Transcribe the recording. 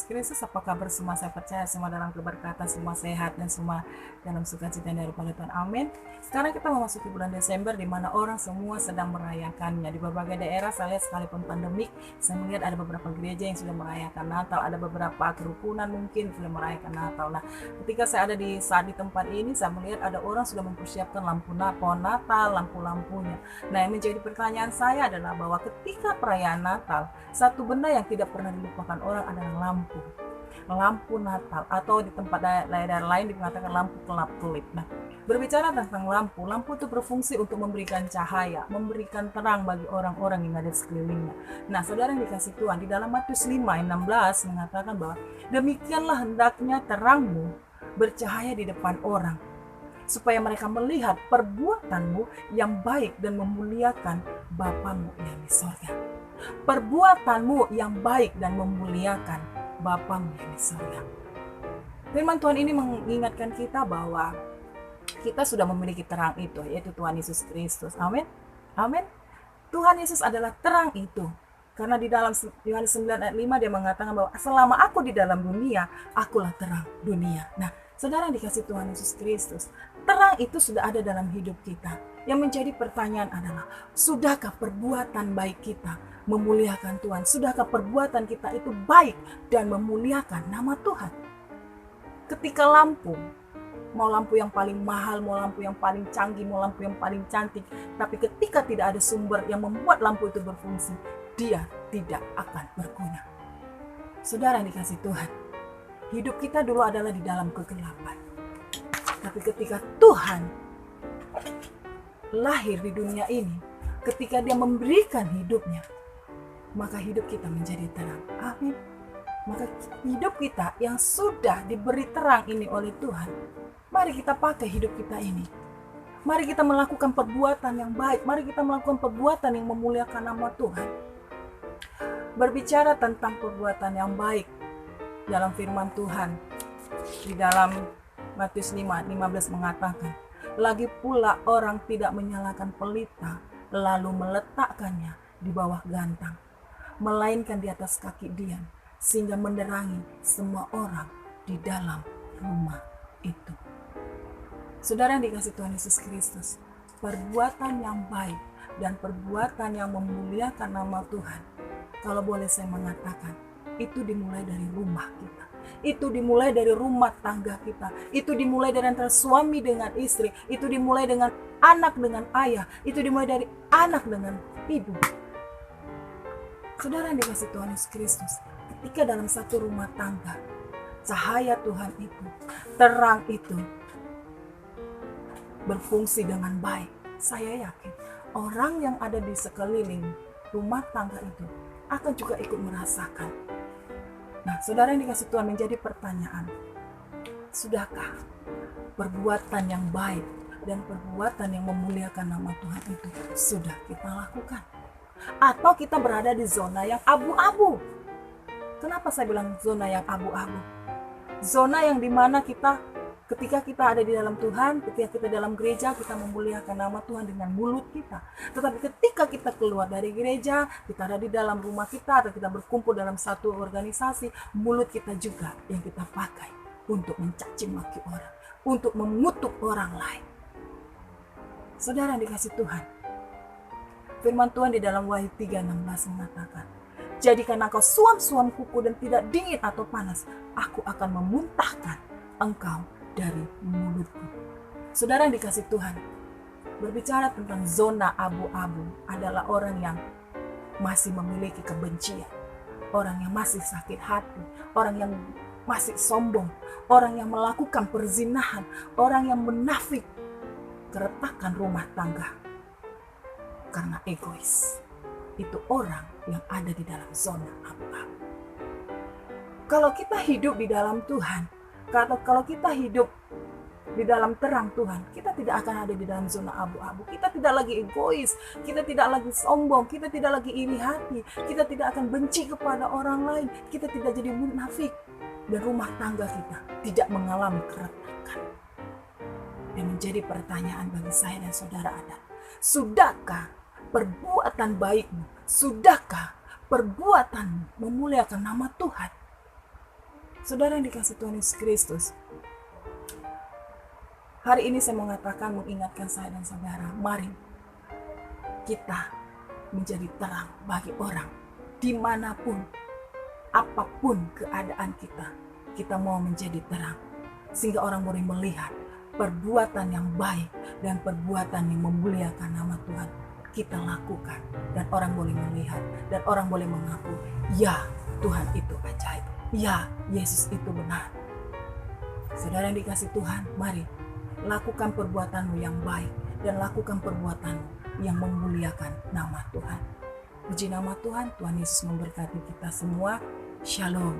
Yesus Kristus. Apa kabar semua? Saya percaya semua dalam keberkatan, semua sehat, dan semua dalam sukacita daripada Tuhan. Amin. Sekarang kita memasuki bulan Desember, di mana orang semua sedang merayakannya. Di berbagai daerah, saya lihat sekalipun pandemik, saya melihat ada beberapa gereja yang sudah merayakan Natal, ada beberapa kerukunan mungkin sudah merayakan Natal. Nah, ketika saya ada di tempat ini, saya melihat ada orang sudah mempersiapkan pohon Natal, lampu-lampunya. Nah, yang menjadi pertanyaan saya adalah bahwa ketika perayaan Natal, satu benda yang tidak pernah dilupakan orang adalah lampu Natal, atau di tempat daerah lain dikatakan lampu kelap-kelip. Nah, berbicara tentang lampu itu berfungsi untuk memberikan cahaya, memberikan terang bagi orang-orang yang ada di sekelilingnya. Nah, saudara yang dikasih Tuhan, di dalam Matius 5:16 mengatakan bahwa demikianlah hendaknya terangmu bercahaya di depan orang, supaya mereka melihat perbuatanmu yang baik dan memuliakan Bapamu yang di sorga. Perbuatanmu yang baik dan memuliakan Bapamu yang di sorga. Firman Tuhan ini mengingatkan kita bahwa kita sudah memiliki terang itu, yaitu Tuhan Yesus Kristus. Amin. Amin. Tuhan Yesus adalah terang itu. Karena di dalam Yohanes 9:5 dia mengatakan bahwa selama aku di dalam dunia, akulah terang dunia. Nah, saudara yang dikasih Tuhan Yesus Kristus, terang itu sudah ada dalam hidup kita. Yang menjadi pertanyaan adalah, sudahkah perbuatan baik kita memuliakan Tuhan? Sudahkah perbuatan kita itu baik dan memuliakan nama Tuhan? Ketika mau lampu yang paling mahal, mau lampu yang paling canggih, mau lampu yang paling cantik, tapi ketika tidak ada sumber yang membuat lampu itu berfungsi, dia tidak akan berguna. Saudara yang dikasih Tuhan, hidup kita dulu adalah di dalam kegelapan. Tapi ketika Tuhan lahir di dunia ini, ketika dia memberikan hidupnya, maka hidup kita menjadi terang. Amin. Maka hidup kita yang sudah diberi terang ini oleh Tuhan, mari kita pakai hidup kita ini. Mari kita melakukan perbuatan yang baik. Mari kita melakukan perbuatan yang memuliakan nama Tuhan. Berbicara tentang perbuatan yang baik dalam firman Tuhan, di dalam Matius 5:15 mengatakan, lagi pula orang tidak menyalakan pelita lalu meletakkannya di bawah gantang, melainkan di atas kaki dian, sehingga menerangi semua orang di dalam rumah itu. Saudara yang dikasih Tuhan Yesus Kristus, perbuatan yang baik dan perbuatan yang memuliakan nama Tuhan, kalau boleh saya mengatakan, itu dimulai dari rumah kita. Itu dimulai dari rumah tangga kita. Itu dimulai dari antara suami dengan istri. Itu dimulai dengan anak dengan ayah. Itu dimulai dari anak dengan ibu. Saudara yang dikasih Tuhan Yesus Kristus, ketika dalam satu rumah tangga, cahaya Tuhan itu, terang itu berfungsi dengan baik, saya yakin orang yang ada di sekeliling rumah tangga itu akan juga ikut merasakan. Nah, saudara yang dikasih Tuhan, menjadi pertanyaan, sudahkah perbuatan yang baik dan perbuatan yang memuliakan nama Tuhan itu sudah kita lakukan? Atau kita berada di zona yang abu-abu? Kenapa saya bilang zona yang abu-abu? Zona yang dimana ketika kita ada di dalam Tuhan, ketika kita dalam gereja, kita memuliakan nama Tuhan dengan mulut kita. Tetapi ketika kita keluar dari gereja, kita ada di dalam rumah kita, atau kita berkumpul dalam satu organisasi, mulut kita juga yang kita pakai untuk mencaci maki orang, untuk mengutuk orang lain. Saudara yang dikasih Tuhan, firman Tuhan di dalam Wahyu 3:16 mengatakan, jadikan engkau suam-suam kuku dan tidak dingin atau panas, aku akan memuntahkan engkau dari mulutku. Saudara yang dikasih Tuhan, berbicara tentang zona abu-abu adalah orang yang masih memiliki kebencian, orang yang masih sakit hati, orang yang masih sombong, orang yang melakukan perzinahan, orang yang munafik, keretakan rumah tangga karena egois. Itu orang yang ada di dalam zona abu-abu. Kalau kita hidup di dalam Tuhan, kalau kita hidup di dalam terang Tuhan, kita tidak akan ada di dalam zona abu-abu. Kita tidak lagi egois, kita tidak lagi sombong, kita tidak lagi iri hati, kita tidak akan benci kepada orang lain, kita tidak jadi munafik, dan rumah tangga kita tidak mengalami keretakan. Dan menjadi pertanyaan bagi saya dan saudara adalah, sudahkah perbuatan baikmu, sudahkah perbuatanmu memuliakan nama Tuhan? Saudara yang dikasih Tuhan Yesus Kristus, hari ini saya mengatakan, mengingatkan saya dan saudara, mari kita menjadi terang bagi orang dimanapun, apapun keadaan kita. Kita mau menjadi terang sehingga orang boleh melihat perbuatan yang baik dan perbuatan yang memuliakan nama Tuhan kita lakukan, dan orang boleh melihat dan orang boleh mengaku, ya Tuhan itu ajaib, ya Yesus itu benar. Saudara yang dikasih Tuhan, mari lakukan perbuatanmu yang baik dan lakukan perbuatanmu yang memuliakan nama Tuhan. Puji nama Tuhan. Tuhan Yesus memberkati kita semua. Shalom.